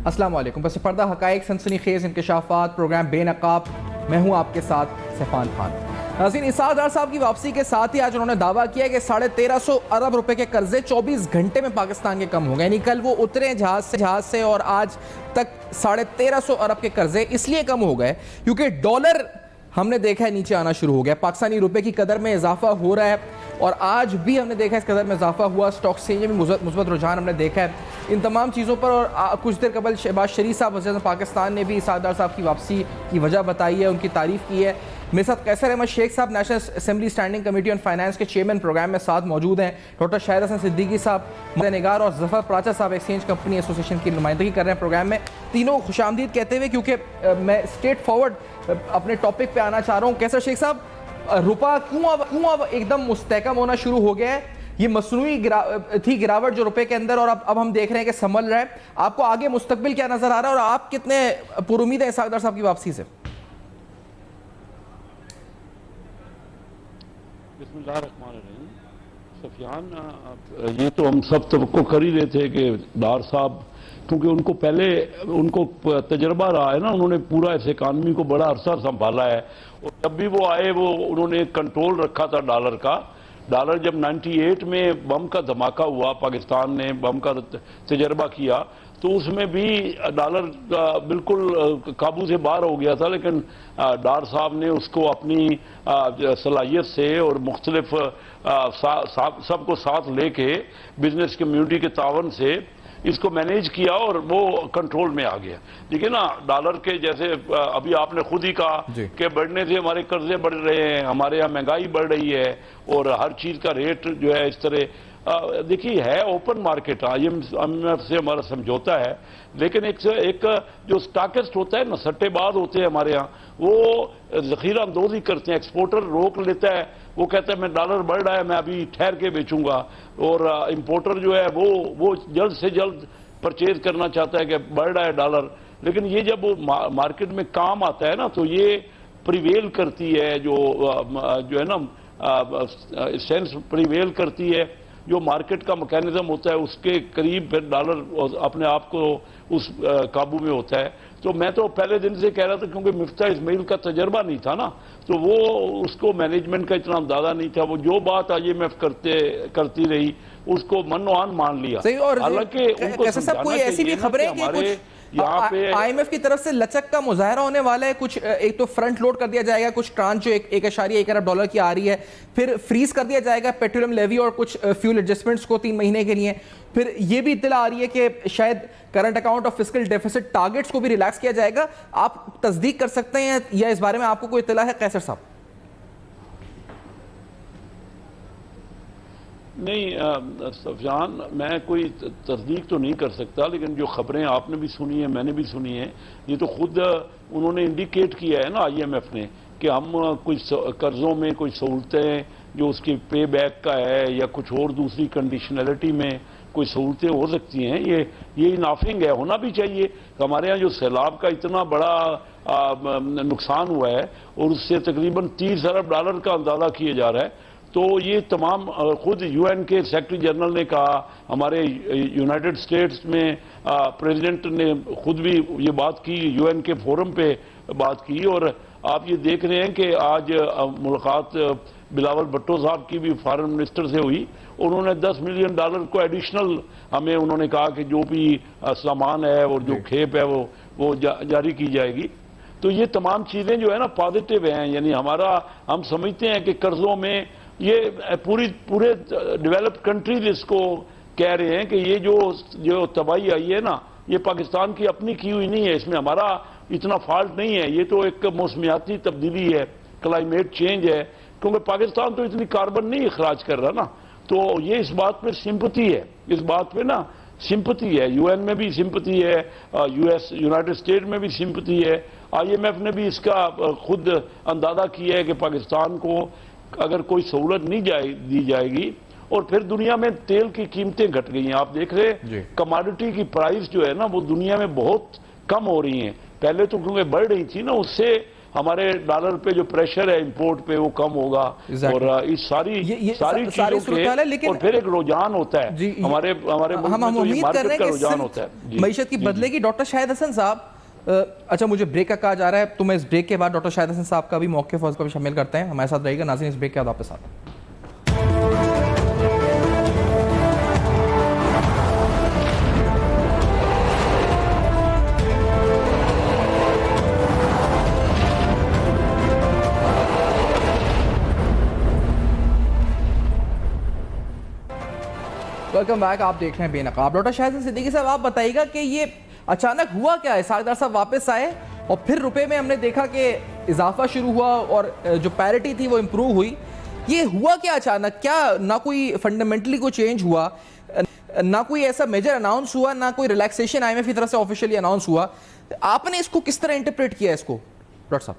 अस्सलाम वालेकुम। पस पर्दा हक़ाइक़ सनसनीखेज़ इंकशाफ़ात प्रोग्राम बेनकाब, मैं हूँ आपके साथ सफ़ान खान। नाज़रीन, इसाक डार साहब की वापसी के साथ ही आज उन्होंने दावा किया कि 1350 अरब रुपए के कर्जे 24 घंटे में पाकिस्तान के कम हो गए। यानी कल वो उतरे जहाज से और आज तक 1350 अरब के कर्जे इसलिए कम हो गए क्योंकि डॉलर हमने देखा है नीचे आना शुरू हो गया, पाकिस्तानी रुपए की कदर में इजाफा हो रहा है और आज भी हमने देखा है इस कदर में इजाफा हुआ। स्टॉक एक्सचेंज में मुस्बत रुझान हमने देखा है। इन तमाम चीज़ों पर और कुछ देर कबल शहबाज शरीफ साहब वज़ीर पाकिस्तान ने भी इसाक डार साहब की वापसी की वजह बताई है, उनकी तारीफ़ की है। मेरे साथ कैसर अहमद शेख साहब national assembly standing committee on finance के चेयरमैन प्रोग्राम में साथ मौजूद हैं। डॉक्टर शाहिद हसन सिद्दीकी साहब निगार और जफर प्राचा साहब एक्सचेंज कंपनी एसोसिएशन की नुमाइंदगी कर रहे हैं प्रोग्राम में। तीनों खुशामदीद कहते हुए क्योंकि मैं स्ट्रेट फॉरवर्ड अपने टॉपिक पे आना चाह रहा हूँ। कैसर शेख साहब, रुपया क्यों अब एकदम मुस्तहकम होना शुरू हो गया है? ये मसनूई गिरावट जो रुपए के अंदर और अब हम देख रहे हैं कि संभल रहा है। आपको आगे मुस्तकबिल क्या नजर आ रहा है और आप कितने पुरुमीद हैं इसाक डार साहब की वापसी से? बिस्मिल्लाहिर्रहमानिर्रहीम। सफियान, ये तो हम सब तवक्को कर ही रहे थे कि डार साहब, क्योंकि उनको तजर्बा रहा है ना, उन्होंने पूरा इस इकानमी को बड़ा अरसा संभाला है और जब भी वो आए वो उन्होंने कंट्रोल रखा था डॉलर का। डॉलर जब 98 में बम का धमाका हुआ, पाकिस्तान ने बम का तजर्बा किया, तो उसमें भी डॉलर बिल्कुल काबू से बाहर हो गया था, लेकिन डार साहब ने उसको अपनी सलाहियत से और मुख्तलिफ सबको साथ लेके बिजनेस कम्युनिटी के तावन से इसको मैनेज किया और वो कंट्रोल में आ गया। देखिए ना, डॉलर के जैसे अभी आपने खुद ही कहा कि बढ़ने से हमारे कर्जे बढ़ रहे हैं, हमारे यहाँ महंगाई बढ़ रही है और हर चीज़ का रेट जो है इस तरह, देखिए है ओपन मार्केट, IMF से हमारा समझौता है, लेकिन एक जो स्टॉकिस्ट होता है ना, सट्टेबाज होते हैं हमारे यहाँ, वो जखीरा अंदोजी करते हैं। एक्सपोर्टर रोक लेता है, वो कहता है मैं डॉलर बढ़ रहा है, मैं अभी ठहर के बेचूंगा, और इंपोर्टर जो है वो जल्द से जल्द परचेज करना चाहता है कि बढ़ रहा है डॉलर। लेकिन ये जब मार्केट में काम आता है ना, तो ये प्रिवेल करती है, जो है ना सेंस प्रिवेल करती है, जो मार्केट का मैकेनिज्म होता है उसके करीब फिर डॉलर अपने आप को उस काबू में होता है। तो मैं तो पहले दिन से कह रहा था, क्योंकि मिफ्ता इस्माइल का तजर्बा नहीं था ना, तो वो उसको मैनेजमेंट का इतना अंदाजा नहीं था। वो जो बात IMF करती रही उसको मनोआन मान लिया। हालांकि कोई ऐसी भी खबरें कि कुछ IMF की तरफ से लचक का मुजाहरा होने वाला है, कुछ एक तो फ्रंट लोड कर दिया जाएगा, कुछ ट्रांच जो 1.1 अरब डॉलर की आ रही है, फिर फ्रीज कर दिया जाएगा पेट्रोलियम लेवी और कुछ फ्यूल एडजस्टमेंट्स को 3 महीने के लिए। फिर ये भी इत्तला आ रही है कि शायद करंट अकाउंट और फिस्कल डेफिसिट टारगेट्स को भी रिलैक्स किया जाएगा। आप तस्दीक कर सकते हैं या इस बारे में आपको कोई इत्तला है कैसर साहब? नहीं सफजान, मैं कोई तस्दीक तो नहीं कर सकता, लेकिन जो खबरें आपने भी सुनी है, मैंने भी सुनी है, ये तो खुद उन्होंने इंडिकेट किया है ना IMF ने कि हम कुछ कर्जों में कोई सहूलतें जो उसकी पे बैक का है या कुछ और दूसरी कंडीशनलिटी में कोई सहूलतें हो सकती हैं, ये इनाफिंग है, होना भी चाहिए। हमारे यहाँ जो सैलाब का इतना बड़ा नुकसान हुआ है और उससे तकरीबन 30 अरब डॉलर का अंदाजा किया जा रहा है, तो ये तमाम खुद UN के सेक्रेटरी जनरल ने कहा, हमारे यूनाइटेड स्टेट्स में प्रेसिडेंट ने खुद भी ये बात की, UN के फोरम पे बात की, और आप ये देख रहे हैं कि आज मुलाकात बिलावल भुट्टो साहब की भी फॉरेन मिनिस्टर से हुई। उन्होंने $10 मिलियन को एडिशनल हमें उन्होंने कहा कि जो भी सामान है और जो खेप है वो जारी की जाएगी। तो ये तमाम चीज़ें जो है ना पॉजिटिव हैं, यानी हम समझते हैं कि कर्जों में ये पूरे डेवलप्ड कंट्रीज इसको कह रहे हैं कि ये जो तबाही आई है ना, ये पाकिस्तान की अपनी की हुई नहीं है, इसमें हमारा इतना फॉल्ट नहीं है, ये तो एक मौसमियाती तब्दीली है, क्लाइमेट चेंज है, क्योंकि पाकिस्तान तो इतनी कार्बन नहीं अखराज कर रहा ना। तो ये इस बात पे सिंपथी है, इस बात पे ना सिंपथी है, UN में भी सिंपथी है, यूनाइटेड स्टेट में भी सिंपथी है, IMF ने भी इसका खुद अंदाजा किया है कि पाकिस्तान को अगर कोई सहूलत नहीं दी जाएगी, और फिर दुनिया में तेल की कीमतें घट गई हैं। आप देख रहे कमोडिटी की प्राइस जो है ना वो दुनिया में बहुत कम हो रही हैं। पहले तो क्योंकि बढ़ रही थी ना, उससे हमारे डॉलर पे जो प्रेशर है इंपोर्ट पे वो कम होगा। Exactly. और इस सारी सारी चीजों सूरत है, लेकिन और फिर एक रुझान होता है जी, हमारे मुल्क हम में, तो ये उम्मीद कर मार्केट रहे का हैं रुझान कि होता है। जी, मईशत की जी, बदलेगी। डॉक्टर शाहिद हसन साहब, अच्छा मुझे ब्रेक का कहा जा रहा है, तो मैं इस ब्रेक के बाद डॉक्टर शाहिद हसन साहब का भी मौके फौज को भी शामिल करते हैं। हमारे साथ रहेगा नाज़रीन, इस ब्रेक के बाद वापस आते हैं। वेलकम बैक, आप देख रहे हैं बेनकाब। डॉक्टर शाहिद सिद्दीकी साहब, आप बताइएगा कि ये अचानक हुआ क्या है? सागदार साहब वापस आए और फिर रुपए में हमने देखा कि इजाफा शुरू हुआ और जो पैरिटी थी वो इम्प्रूव हुई। ये हुआ क्या अचानक? क्या ना कोई फंडामेंटली कोई चेंज हुआ, ना कोई ऐसा मेजर अनाउंस हुआ, ना कोई रिलैक्सेशन IMF की तरफ से ऑफिशियली अनाउंस हुआ? आपने इसको किस तरह इंटरप्रेट किया इसको डॉक्टर साहब?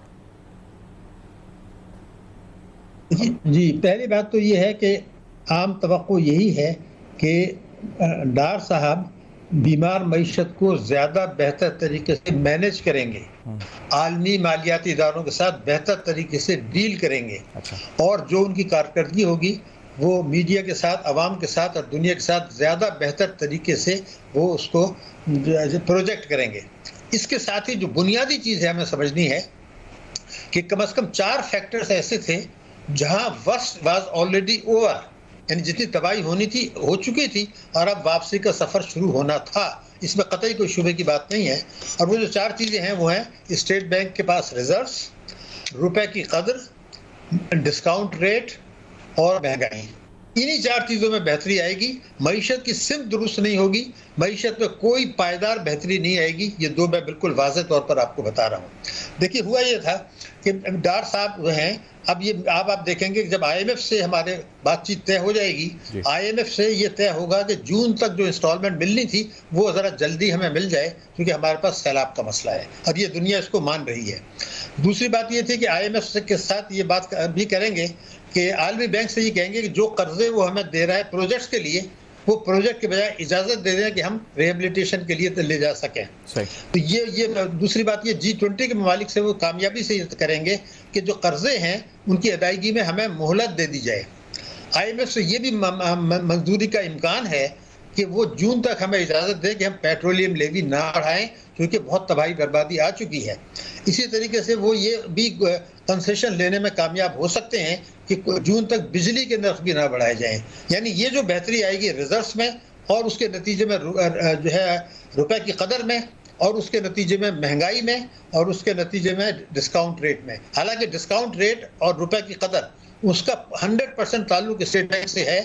जी, पहली बात तो ये है कि आम तवक्को यही है कि डार साहब बीमार मईशत को ज़्यादा बेहतर तरीके से मैनेज करेंगे, आलमी मालियाती इदारों के साथ बेहतर तरीके से डील करेंगे। अच्छा। और जो उनकी कारकर्दगी होगी वो मीडिया के साथ, अवाम के साथ और दुनिया के साथ ज़्यादा बेहतर तरीके से वो उसको प्रोजेक्ट करेंगे। इसके साथ ही जो बुनियादी चीज़ है हमें समझनी है कि कम से कम 4 फैक्टर्स ऐसे थे जहां वर्स्ट वाज ऑलरेडी ओवर, यानी जितनी तबाही होनी थी हो चुकी थी और अब वापसी का सफ़र शुरू होना था। इसमें कतई कोई शुबे की बात नहीं है। और वो जो 4 चीज़ें हैं वो हैं स्टेट बैंक के पास रिजर्व्स, रुपए की कदर, डिस्काउंट रेट और महंगाई। इन्हीं 4 चीज़ों में बेहतरी आएगी। मईशत की सिमत दुरुस्त नहीं होगी, मईशत में कोई पायदार बेहतरी नहीं आएगी। ये 2 मैं बिल्कुल वाज़ेह तौर पर आपको बता रहा हूँ। देखिए, हुआ ये था कि डार साहब जो हैं, अब ये आप देखेंगे कि जब IMF से हमारे बातचीत तय हो जाएगी, IMF से ये तय होगा कि जून तक जो इंस्टॉलमेंट मिलनी थी वो ज़रा जल्दी हमें मिल जाए, क्योंकि हमारे पास सैलाब का मसला है और ये दुनिया इसको मान रही है। दूसरी बात ये थी कि IMF के साथ ये बात भी करेंगे कि आलमी बैंक से ये कहेंगे कि जो कर्जे वो हमें दे रहा है प्रोजेक्ट्स के लिए, वो प्रोजेक्ट के बजाय इजाज़त दे दें कि हम रिहेबिलिटेशन के लिए ले जा सकें। तो ये दूसरी बात, ये G20 के ममालिक से वो कामयाबी से करेंगे कि जो कर्जे हैं उनकी अदायगी में हमें मोहलत दे दी जाए। IMF से ये भी मंजूरी का इम्कान है कि वो जून तक हमें इजाज़त दे कि हम पेट्रोलियम लेवी ना बढ़ाएं, क्योंकि बहुत तबाही बर्बादी आ चुकी है। इसी तरीके से वो ये भी कंसेशन लेने में कामयाब हो सकते हैं कि जून तक बिजली के नर्ख भी ना बढ़ाए जाएं। यानी ये जो बेहतरी आएगी रिजर्व्स में और उसके नतीजे में जो है रुपए की कदर में और उसके नतीजे में महंगाई में और उसके नतीजे में डिस्काउंट रेट में। हालांकि डिस्काउंट रेट और रुपए की कदर उसका 100% ताल्लुक स्टेट बैंक से है।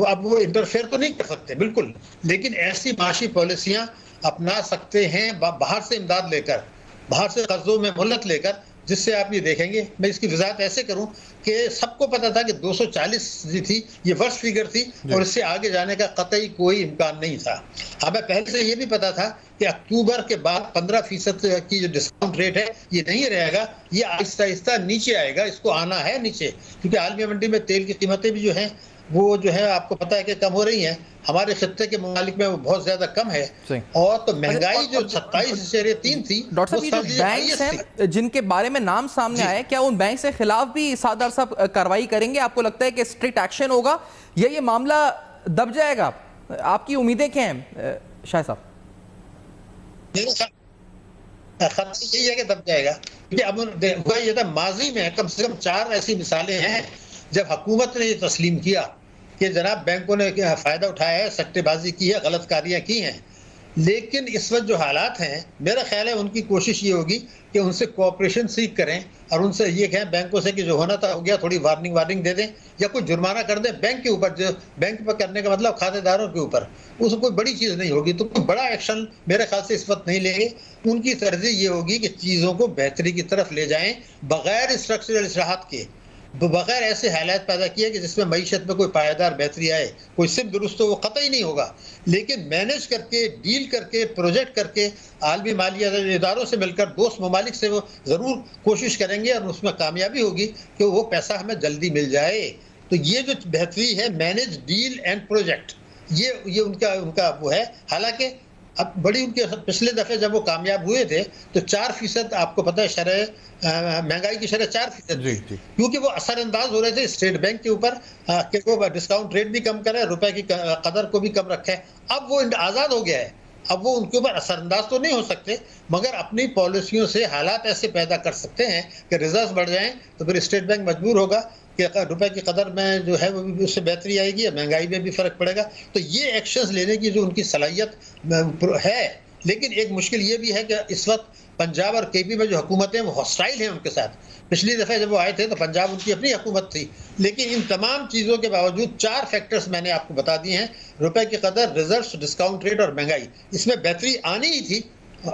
अब वो इंटरफेयर तो नहीं कर सकते बिल्कुल, लेकिन ऐसी माशी पॉलिसियां अपना सकते हैं बाहर से इमदाद लेकर, बाहर से कर्जों में मोहलत लेकर, जिससे आप ये देखेंगे। मैं इसकी वजाहत ऐसे करूं कि सबको पता था कि 240 जी थी, ये वर्स्ट फिगर थी और इससे आगे जाने का कतई कोई इम्कान नहीं था। हमें पहले से ये भी पता था कि अक्टूबर के बाद 15% की जो डिस्काउंट रेट है ये नहीं रहेगा, ये आहिस्ता आहिस्ता नीचे आएगा। इसको आना है नीचे, क्योंकि आलमी मंडी में तेल की कीमतें भी जो हैं वो जो है आपको पता है कि कम हो रही हैं। हमारे खत्ते के ममालिक में वो बहुत ज्यादा कम है। और तो महंगाई जो 27.3 थी। डॉक्टर साहब, ये जो बैंक हैं जिनके बारे में नाम सामने आए, क्या उन बैंक के खिलाफ भी सादार साहब कार्रवाई करेंगे? आपको लगता है कि स्ट्रिक्ट एक्शन होगा या ये मामला दब जाएगा? आपकी उम्मीदें क्या हैं शाह साहब? यही है कि दब जाएगा, क्योंकि अब ये था माजी में कम से कम 4 ऐसी मिसालें हैं जब हुकूमत ने ये तस्लीम किया कि जनाब बैंकों ने फ़ायदा उठाया है, सट्टेबाजी की है, गलतकारियाँ की हैं। लेकिन इस वक्त जो हालात हैं, मेरा ख्याल है उनकी कोशिश ये होगी कि उनसे कोऑपरेशन सीख करें और उनसे ये कहें बैंकों से कि जो होना था हो गया, थोड़ी वार्निंग दे दें या कोई जुर्माना कर दें बैंक के ऊपर। जो बैंक पर करने का मतलब खातेदारों के ऊपर, उसमें कोई बड़ी चीज़ नहीं होगी। तो कोई बड़ा एक्शन मेरे ख्याल से इस वक्त नहीं लेंगे। उनकी तरजीह ये होगी कि चीज़ों को बेहतरी की तरफ ले जाएँ बग़ैर स्ट्रक्चरल इस्लाहात के, बगैर ऐसे हालात पैदा किए कि जिसमें मईशत में कोई पायदार बेहतरी आए। कोई सिर्फ दुरुस्त तो वो कतई नहीं होगा, लेकिन मैनेज करके, डील करके, प्रोजेक्ट करके आलमी मालिया इदारों से मिलकर दोस्त ममालिक से वो ज़रूर कोशिश करेंगे और उसमें कामयाबी होगी कि वो पैसा हमें जल्दी मिल जाए। तो ये जो बेहतरी है मैनेज, डील एंड प्रोजेक्ट, ये उनका वो है। हालांकि अब बड़ी उनके पिछले दफे जब वो कामयाब हुए थे तो 4% आपको पता है शरह महंगाई की शरह 4% थी, क्योंकि वो असरअंदाज हो रहे थे स्टेट बैंक के ऊपर कि वो डिस्काउंट रेट भी कम करे, रुपए की कदर को भी कम रखे। अब वो आजाद हो गया है, अब वो उनके ऊपर असरअंदाज तो नहीं हो सकते, मगर अपनी पॉलिसियों से हालात ऐसे पैदा कर सकते हैं कि रिजर्व बढ़ जाएं तो फिर स्टेट बैंक मजबूर होगा कि रुपए की कदर में जो है वो भी उससे बेहतरी आएगी, महंगाई में भी फर्क पड़ेगा। तो ये एक्शंस लेने की जो उनकी सलाहियत है, लेकिन एक मुश्किल ये भी है कि इस वक्त पंजाब और केपी में जो हुकूमतें वो हॉस्टाइल हैं उनके साथ। पिछली दफे जब वो आए थे तो पंजाब उनकी अपनी हुकूमत थी, लेकिन इन तमाम चीज़ों के बावजूद 4 फैक्टर्स मैंने आपको बता दिए हैं, रुपए की कदर, रिजर्व, डिस्काउंट रेट और महंगाई, इसमें बेहतरी आनी ही थी,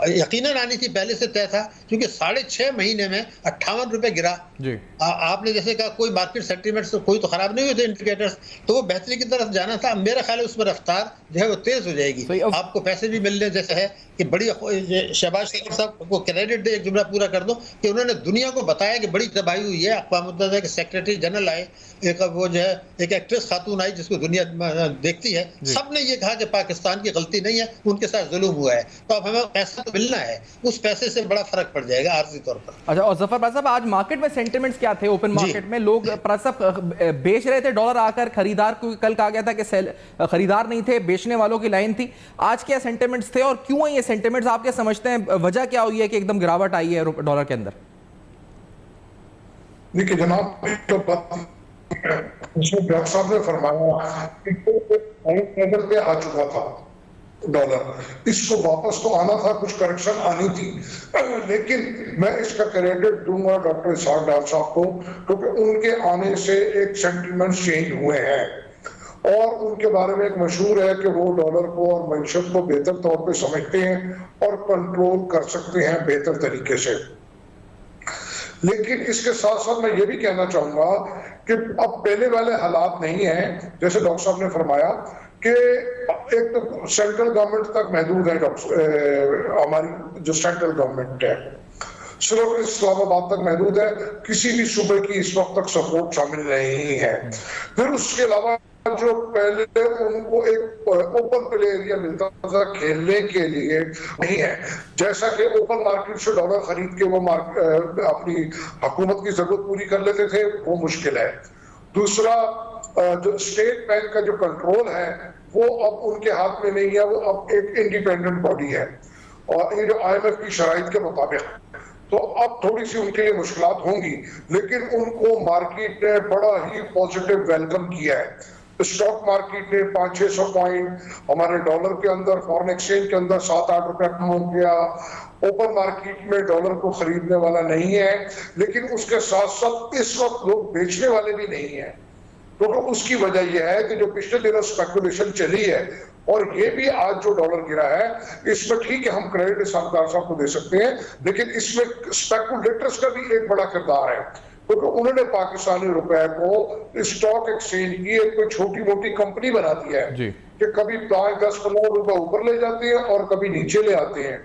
यकीनन आनी थी, पहले से तय था, क्योंकि 6.5 महीने में 58 रुपए गिरा। जी आपने जैसे कहा कोई मार्केट सेंटीमेंट्स तो कोई तो खराब नहीं हुए थे इंडिकेटर्स, तो वो बेहतरी की तरफ जाना था। मेरा ख्याल है उसमें रफ्तार जो है वो तेज हो जाएगी, आपको पैसे भी मिलने जैसे है कि बड़ी शहबाज शरीफ साहब को क्रेडिट दे, एक जुमला पूरा कर दो कि उन्होंने दुनिया को बताया कि बड़ी तबाही हुई है। अक़वाम मुत्तहिदा के सेक्रेटरी जनरल आए, एक वो जो है एक एक्ट्रेस खातून आई जिसको दुनिया देखती है, सबने ये कहा कि पाकिस्तान की गलती नहीं है, उनके साथ जुल्म हुआ है, तो अब हमें पैसा तो मिलना है, उस पैसे से बड़ा फर्क पड़ जाएगा आर्जी तौर पर। अच्छा, और जफर भाई साहब आज मार्केट में सेंटिमेंट्स क्या थे? ओपन मार्केट में लोग बेच रहे थे डॉलर आकर, खरीदार को कल कहा गया था कि खरीदार नहीं थे, बेचने वालों की लाइन थी। आज क्या सेंटिमेंट्स थे और क्यों ये सेंटिमेंट्स आप क्या समझते हैं, वजह क्या हुई है कि एकदम गिरावट आई है डॉलर के अंदर? देखिए जनाब, डॉक्टर साहब ने फरमाया कि पे आ चुका था डॉलर, इसको वापस तो आना था, कुछ करेक्शन आनी थी, लेकिन मैं इसका क्रेडिट दूंगा डॉक्टर इसहाक डार साहब को, क्योंकि उनके आने से एक सेंटिमेंट चेंज हुए हैं और उनके बारे में एक मशहूर है कि वो डॉलर को और मैशत को बेहतर तौर पे समझते हैं और कंट्रोल कर सकते हैं बेहतर तरीके से। लेकिन इसके साथ साथ मैं ये भी कहना चाहूंगा कि अब पहले वाले हालात नहीं है, जैसे डॉक्टर साहब ने फरमाया कि एक तो सेंट्रल गवर्नमेंट तक महदूद है, हमारी जो सेंट्रल गवर्नमेंट है सिर्फ इस्लामाबाद तक महदूद है, किसी भी सूबे की इस वक्त तक सपोर्ट शामिल नहीं है। फिर उसके अलावा जो पहले उनको एक ओपन प्ले एरिया मिलता था खेलने के लिए नहीं है, जैसा कि ओपन मार्केट से डॉलर खरीद के वो अपनी हुकूमत की जरूरत पूरी कर लेते थे, वो मुश्किल है। दूसरा, जो स्टेट बैंक का जो कंट्रोल है वो अब उनके हाथ में नहीं है, वो अब एक इंडिपेंडेंट बॉडी है और ये जो IMF की शराइत के मुताबिक, तो अब थोड़ी सी उनके लिए मुश्किलात होंगी, लेकिन उनको मार्केट ने बड़ा ही पॉजिटिव वेलकम किया है। स्टॉक मार्केट ने 500-600 पॉइंट हमारे डॉलर के अंदर, फॉरेन एक्सचेंज के अंदर 7-8 रुपया कम हो गया। ओपन मार्केट में डॉलर को खरीदने वाला नहीं है, लेकिन उसके साथ साथ इस वक्त लोग बेचने वाले भी नहीं है, क्योंकि उसकी वजह यह है कि जो पिछले दिनों स्पेकुलेशन चली है और ये भी आज जो डॉलर गिरा है, इसमें ठीक है हम क्रेडिट सरकार साहब को दे सकते हैं, लेकिन इसमें स्पेकुलेटर्स का भी एक बड़ा किरदार है, क्योंकि उन्होंने पाकिस्तानी रुपए को स्टॉक एक्सचेंज की एक कोई छोटी मोटी कंपनी बना दी है कि कभी 5-10-15 रुपए ऊपर ले जाते हैं और कभी नीचे ले आते हैं।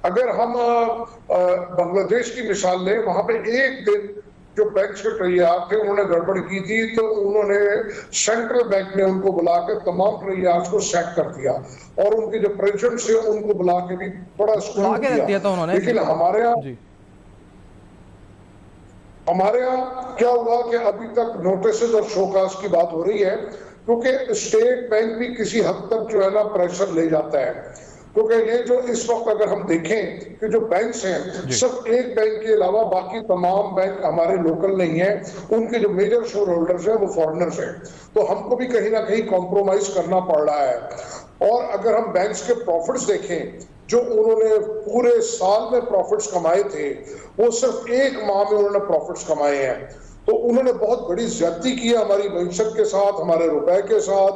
अगर हम बांग्लादेश की मिसाल लें, वहां पे एक दिन जो बैंक के तैयार थे उन्होंने गड़बड़ की थी, तो उन्होंने सेंट्रल बैंक ने उनको बुला के तमाम तैयार को सेट कर दिया और उनके जो प्रेसिडेंट से उनको बुला के भी बड़ा स्कूल किया। लेकिन हमारे यहाँ क्या हुआ कि अभी तक नोटिस और शोकास की बात हो रही है, क्योंकि स्टेट बैंक भी किसी हद तक जो है ना प्रेशर ले जाता है, क्योंकि ये जो इस वक्त अगर हम देखें कि जो बैंक्स हैं, सिर्फ एक बैंक के अलावा बाकी तमाम बैंक हमारे लोकल नहीं है, उनके जो मेजर शेयर होल्डर्स हैं वो फॉरेनर्स हैं, तो हमको भी कहीं ना कहीं कॉम्प्रोमाइज करना पड़ रहा है। और अगर हम बैंक्स के प्रॉफिट्स देखें, जो उन्होंने पूरे साल में प्रॉफिट्स कमाए थे, वो सिर्फ एक माह में उन्होंने प्रॉफिट्स कमाए हैं, तो उन्होंने बहुत बड़ी ज्यादती की है हमारी मईशत के साथ, हमारे रुपए के साथ।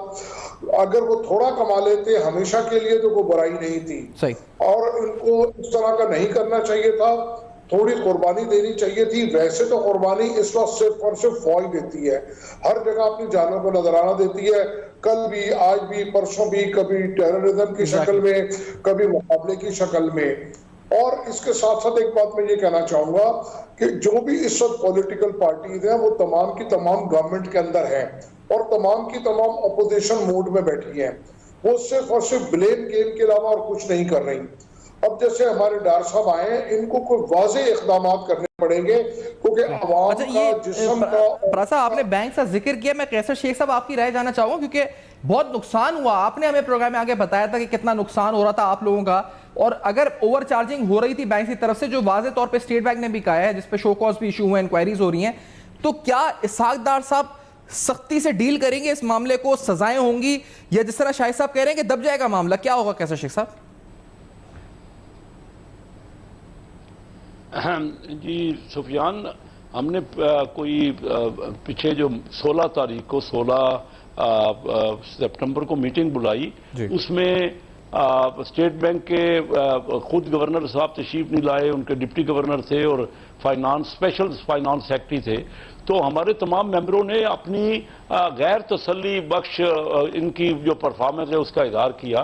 अगर वो थोड़ा कमा लेते हमेशा के लिए तो वो बुराई नहीं थी सही, और उनको इस तरह का नहीं करना चाहिए था, थोड़ी कुर्बानी देनी चाहिए थी। वैसे तो कुर्बानी इस वक्त सिर्फ और सिर्फ फौज देती है, हर जगह अपनी जानों को नजराना देती है, कल भी, आज भी, परसों भी, कभी टेररिज्म की शक्ल में, कभी मुकाबले की शक्ल में। और इसके साथ साथ एक बात मैं ये कहना चाहूंगा कि जो भी इस वक्त पॉलिटिकल पार्टीज हैं वो तमाम की तमाम गवर्नमेंट के अंदर हैं और तमाम की तमाम अपोजिशन मोड में बैठी हैं। वो सिर्फ और सिर्फ ब्लेम गेम के अलावा और कुछ नहीं कर रही। अब जैसे हमारे डॉक्टर साहब आए हैं, इनको कोई वाज़ेह इक़दाम करने पड़ेंगे, क्योंकि अवाम अच्छा, का ये जिस्म का प्रासा आपने बैंक का जिक्र किया, मैं कैसर शेख साहब आपकी राय जानना चाहूंगा, क्योंकि बहुत नुकसान हुआ, आपने हमें प्रोग्राम में आगे बताया था कि कितना नुकसान हो रहा था आप लोगों का, और अगर ओवर चार्जिंग हो रही थी बैंक की तरफ से, जो वाज़ेह तौर पे स्टेट बैंक ने भी कहा है, जिसपे शो कॉज भी इशू हुए, इंक्वायरीज हो रही हैं, तो क्या इसहाक डार साहब सख्ती से डील करेंगे इस मामले को, सजाएं होंगी, या जिस तरह शाहिद साहब कह रहे हैं कि दब जाएगा मामला, क्या होगा कैसर शेख साहब? जी सुफियान, हमने कोई पीछे जो 16 तारीख को 16 सितंबर को मीटिंग बुलाई, उसमें स्टेट बैंक के खुद गवर्नर साहब तशरीफ नहीं लाए, उनके डिप्टी गवर्नर थे और स्पेशल फाइनेंस सेक्रेटरी थे। तो हमारे तमाम मेंबरों ने अपनी गैर तसल्ली बख्श इनकी जो परफॉर्मेंस है उसका इजहार किया।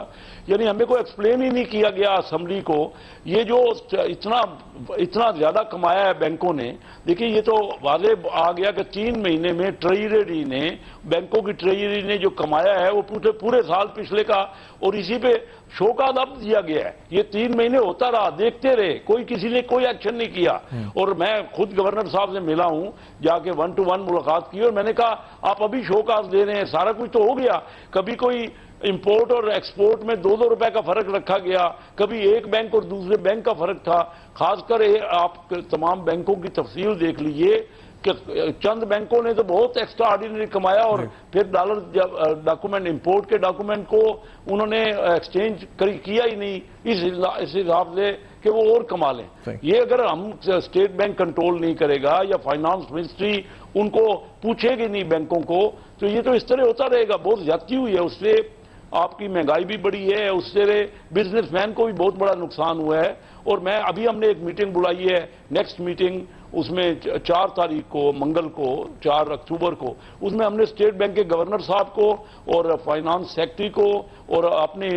यानी हमें कोई एक्सप्लेन ही नहीं किया गया असेंबली को, ये जो इतना ज्यादा कमाया है बैंकों ने। देखिए, ये तो वाज़ेह आ गया कि 3 महीने में ट्रेजरी ने, बैंकों की ट्रेजरी ने जो कमाया है वो पूरे साल पिछले का, और इसी पे शो का अदब दिया गया है। ये 3 महीने होता रहा, देखते रहे, किसी ने कोई एक्शन नहीं किया। और मैं खुद गवर्नर साहब से मिला हूं, जाके 1-to-1 मुलाकात की, और मैंने कहा आप अभी शो काज दे रहे हैं, सारा कुछ तो हो गया, कभी कोई इंपोर्ट और एक्सपोर्ट में 2-2 रुपए का फर्क रखा गया, कभी एक बैंक और दूसरे बैंक का फर्क था। खासकर आप तमाम बैंकों की तफसील देख लीजिए कि चंद बैंकों ने तो बहुत एक्स्ट्रा ऑर्डिनरी कमाया, और फिर डॉलर डॉक्यूमेंट, इंपोर्ट के डॉक्यूमेंट को उन्होंने एक्सचेंज किया ही नहीं इस हिसाब से कि वो और कमा लें। ये अगर हम स्टेट बैंक कंट्रोल नहीं करेगा या फाइनेंस मिनिस्ट्री उनको पूछेगी नहीं बैंकों को, तो ये तो इस तरह होता रहेगा। बहुत ज्यादती हुई है, उससे आपकी महंगाई भी बढ़ी है, उससे बिजनेसमैन को भी बहुत बड़ा नुकसान हुआ है। और मैं अभी हमने एक मीटिंग बुलाई है, नेक्स्ट मीटिंग, उसमें 4 तारीख को, मंगल को, 4 अक्टूबर को, उसमें हमने स्टेट बैंक के गवर्नर साहब को और फाइनेंस सेक्रेटरी को और अपनी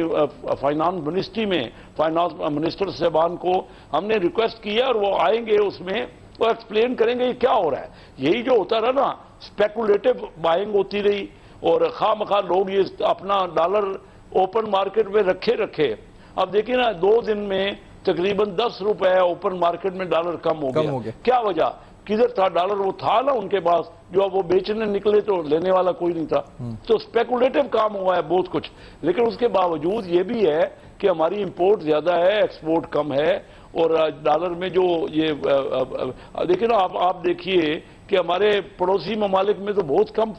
फाइनेंस मिनिस्ट्री में फाइनेंस मिनिस्टर साहबान को हमने रिक्वेस्ट की है, और वो आएंगे, उसमें वो एक्सप्लेन करेंगे ये क्या हो रहा है। यही जो होता रहा ना, स्पेकुलेटिव बाइंग होती रही, और खामखा लोग ये अपना डॉलर ओपन मार्केट में रखे। अब देखिए ना, 2 दिन में तकरीबन 10 रुपए ओपन मार्केट में डॉलर कम हो गया। क्या वजह, किधर था डॉलर? वो था ना उनके पास, जो अब वो बेचने निकले तो लेने वाला कोई नहीं था। तो स्पेकुलेटिव काम हुआ है बहुत कुछ। लेकिन उसके बावजूद ये भी है कि हमारी इंपोर्ट ज्यादा है, एक्सपोर्ट कम है, और डॉलर में जो ये देखिए ना, आप देखिए कि हमारे पड़ोसी ममालिक में तो बहुत कम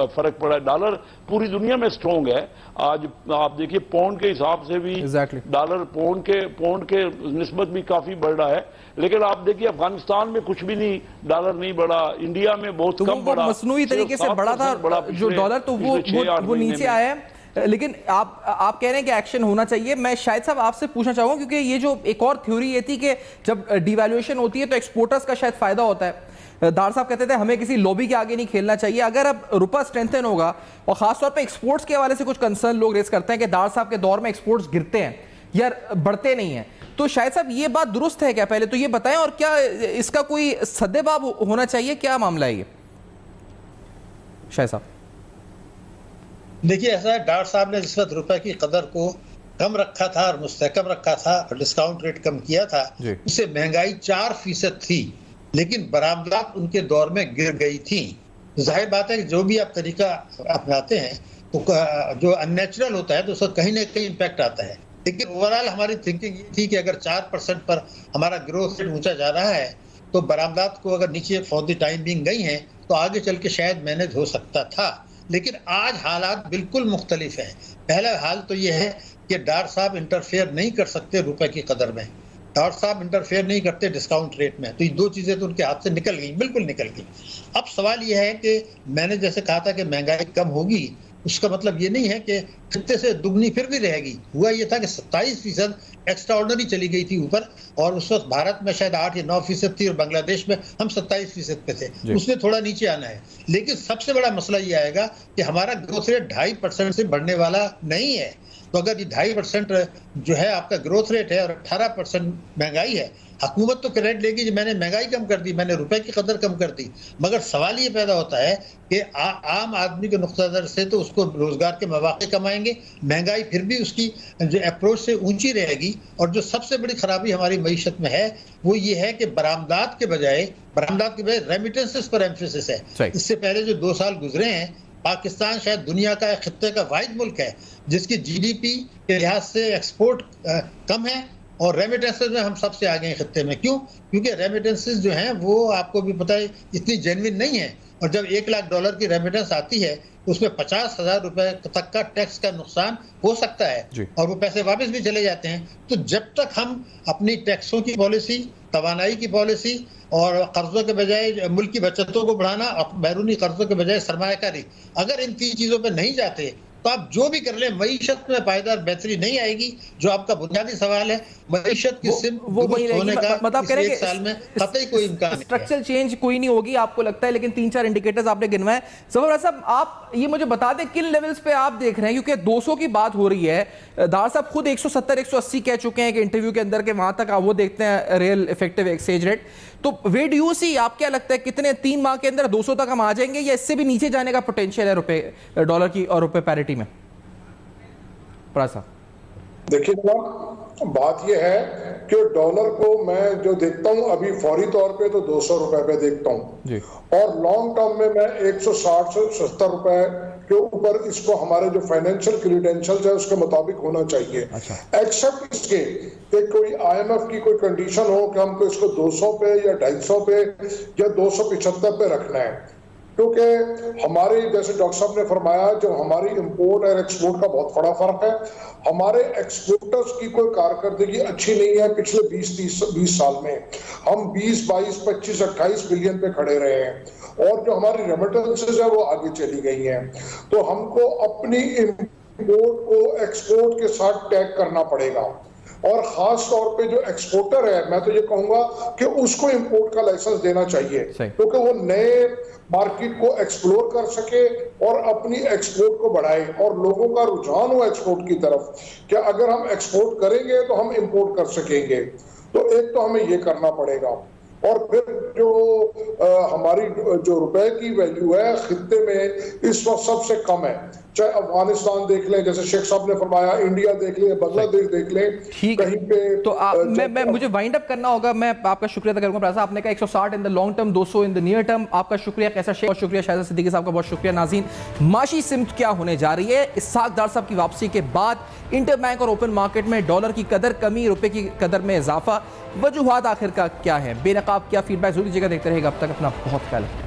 फर्क पड़ा है। डॉलर पूरी दुनिया में स्ट्रॉन्ग है। आज आप देखिए पाउंड के हिसाब से भी डॉलर पाउंड के निस्बत भी काफी बढ़ रहा है। लेकिन आप देखिए अफगानिस्तान में कुछ भी नहीं, डॉलर नहीं बढ़ा, इंडिया में बहुत कम बढ़ा, मसनूई तरीके से बढ़ा था जो डॉलर, तो वो नीचे आया है। लेकिन आप कह रहे हैं कि एक्शन होना चाहिए। मैं शायद साहब आपसे पूछना चाहूंगा, क्योंकि ये जो एक और थ्योरी ये थी कि जब डिवैल्यूएशन होती है तो एक्सपोर्टर्स का शायद फायदा होता है। दार साहब कहते थे हमें किसी लॉबी के आगे नहीं खेलना चाहिए। अगर अब रुपया स्ट्रेंथन होगा, और खासतौर पे एक्सपोर्ट्स के हवाले से कुछ कंसर्न लोग रेज करते हैं कि दार साहब के दौर में एक्सपोर्ट्स गिरते हैं या बढ़ते नहीं हैं, तो शायद साहब ये बात दुरुस्त है क्या? पहले तो ये बताएं, और क्या इसका कोई सद्देबाब होना चाहिए, क्या मामला है ये शायद साहब? देखिए, ऐसा है, डॉक्टर साहब ने जिस वक्त रुपए की कदर को कम रखा था और मुस्तहकम रखा था और डिस्काउंट रेट कम किया था, उससे महंगाई 4% थी, लेकिन बरामदात उनके दौर में गिर गई थी। जाहिर बात है कि जो भी आप तरीका अपनाते हैं तो जो अननेचुरल होता है तो उसका कहीं ना कहीं इम्पैक्ट आता है। लेकिन ओवरऑल हमारी थिंकिंग ये थी कि अगर 4% पर हमारा ग्रोथ रेट ऊंचा जा रहा है तो बरामदात को अगर नीचे फॉर द टाइम बिंग गई हैं तो आगे चल के शायद मैनेज हो सकता था। लेकिन आज हालात बिल्कुल मुख्तलिफ हैं। पहला हाल तो ये है कि डॉक्टर साहब इंटरफेयर नहीं कर सकते रुपए की कदर में, डॉक्टर साहब इंटरफेयर नहीं करते डिस्काउंट रेट में, तो ये 2 चीज़ें तो उनके हाथ से निकल गई, बिल्कुल निकल गई। अब सवाल ये है कि मैंने जैसे कहा था कि महंगाई कम होगी, उसका मतलब ये नहीं है कि खत्ते से दुगनी फिर भी रहेगी। हुआ ये था कि 27% एक्स्ट्रा ऑर्डिनरी चली गई थी ऊपर, और उस वक्त भारत में शायद 8 या 9% थी और बांग्लादेश में हम 27% पे थे, उसने थोड़ा नीचे आना है। लेकिन सबसे बड़ा मसला ये आएगा कि हमारा ग्रोथ रेट 2.5% से बढ़ने वाला नहीं है। तो अगर ये 2.5% जो है आपका ग्रोथ रेट है और 18% महंगाई है, हुकूमत तो क्रेडिट लेगी कि मैंने महंगाई कम कर दी, मैंने रुपए की कदर कम कर दी, मगर सवाल ये पैदा होता है कि आम आदमी के नुक्ता नज़र से तो उसको रोजगार के मौके कमाएंगे, महंगाई फिर भी उसकी जो अप्रोच से ऊंची रहेगी। और जो सबसे बड़ी खराबी हमारी मईशत में है वो ये है कि बरामदात के बजाय रेमिटेंसेस पर एम्फेसिस है। इससे पहले जो 2 साल गुजरे हैं, पाकिस्तान शायद दुनिया का एक खित्ते का वाहिद मुल्क है जिसकी जीडीपी के लिहाज से एक्सपोर्ट कम है और रेमिटेंसेस में हम सबसे आगे हैं खित्ते में। क्यों? क्योंकि रेमिटेंसेस जो हैं वो आपको भी पता है इतनी जेन्युइन नहीं है, और जब $1 लाख की रेमिटेंस आती है तो उसमें 50,000 रुपए तक का टैक्स का नुकसान हो सकता है और वो पैसे वापस भी चले जाते हैं। तो जब तक हम अपनी टैक्सों की पॉलिसी, तवानाई की पॉलिसी और कर्जों के बजाय मुल्क की बचतों को बढ़ाना, बैरूनी कर्जों के बजाय सरमायाकारी, अगर इन 3 चीज़ों पर नहीं जाते तो आप जो भी कर ले मईशत में पायदार बेहतरी नहीं आएगी। जो आपका बुनियादी सवाल है मईशत की सिर्फ होने का, मतलब कह रहे हैं 1 साल में कतई कोई इम्कान नहीं है। स्ट्रक्चरल चेंज कोई नहीं होगी आपको लगता है, लेकिन 3-4 इंडिकेटर्स आपने गिनवाए। सफर साहब, आप ये मुझे बता दें किन लेवल्स पे आप देख रहे हैं, क्योंकि 200 की बात हो रही है, दार साहब खुद 170-180 कह चुके हैं कि इंटरव्यू के अंदर के वहां तक आप वो देखते हैं रियल इफेक्टिव एक्सचेंज रेट। तो वे डू यू सी, आप क्या लगता है कितने 3 माह के अंदर 200 तक हम आ जाएंगे या इससे भी नीचे जाने का पोटेंशियल है रुपए डॉलर की और रुपए पैरिटी में? देखिए जनाब, बात यह है कि डॉलर को मैं जो देखता हूं अभी फौरी तौर पे तो 200 रुपए पे देखता हूं, और लॉन्ग टर्म में मैं 160 से 70 रुपए के ऊपर इसको हमारे जो फाइनेंशियल क्रीडेंशियल्स है उसके मुताबिक होना चाहिए। एक्सेप्ट इसके कि कोई IMF की कोई कंडीशन हो कि हमको इसको 200 पे या 250 पे या 275 पे रखना है, क्योंकि हमारे जैसे डॉक्टर साहब ने फरमाया जो हमारी इंपोर्ट और एक्सपोर्ट का बहुत बड़ा फर्क है। हमारे एक्सपोर्टर्स की कोई कारकर्दगी अच्छी नहीं है पिछले 20 साल में। हम 20, 22, 25, 28 बिलियन पे खड़े रहे हैं और जो हमारी रेमिटेंसेस है वो आगे चली गई हैं। तो हमको अपनी इंपोर्ट को एक्सपोर्ट के साथ टैग करना पड़ेगा, और खास तौर पे जो एक्सपोर्टर है मैं तो ये कहूंगा कि उसको इंपोर्ट का लाइसेंस देना चाहिए, क्योंकि वो नए मार्केट को एक्सप्लोर कर सके और अपनी एक्सपोर्ट को बढ़ाए और लोगों का रुझान हो एक्सपोर्ट की तरफ कि अगर हम एक्सपोर्ट करेंगे तो हम इंपोर्ट कर सकेंगे। तो एक तो हमें ये करना पड़ेगा, और फिर जो हमारी जो रुपए की वैल्यू है खित्ते में इस वक्त सबसे कम है, चाहे अफगानिस्तान देख लें जैसे शेख साहब ने फरमाया, इंडिया देख लें, बांग्लादेश देख लें, कहीं पे तो मैं मुझे वाइंड अप करना होगा। मैं आपका शुक्रिया अदा करूंगा साहब, आपने कहा 160 in the long term, 200 in the near term. आपका शुक्रिया कैसा शेख, बहुत शुक्रिया शाहिद सिद्दीकी साहब का, बहुत शुक्रिया नाज़रीन। माशी सिमत क्या होने जा रही है? इसहाक डार साहब की वापसी के बाद इंटरबैंक और ओपन मार्केट में डॉलर की कदर कमी, रुपए की कदर में इजाफा, वजूहात आखिर का क्या है, बेनकाब क्या फीडबैक जरूर दीजिएगा। देखते रहेगा, अब तक अपना बहुत ख्याल रखिए।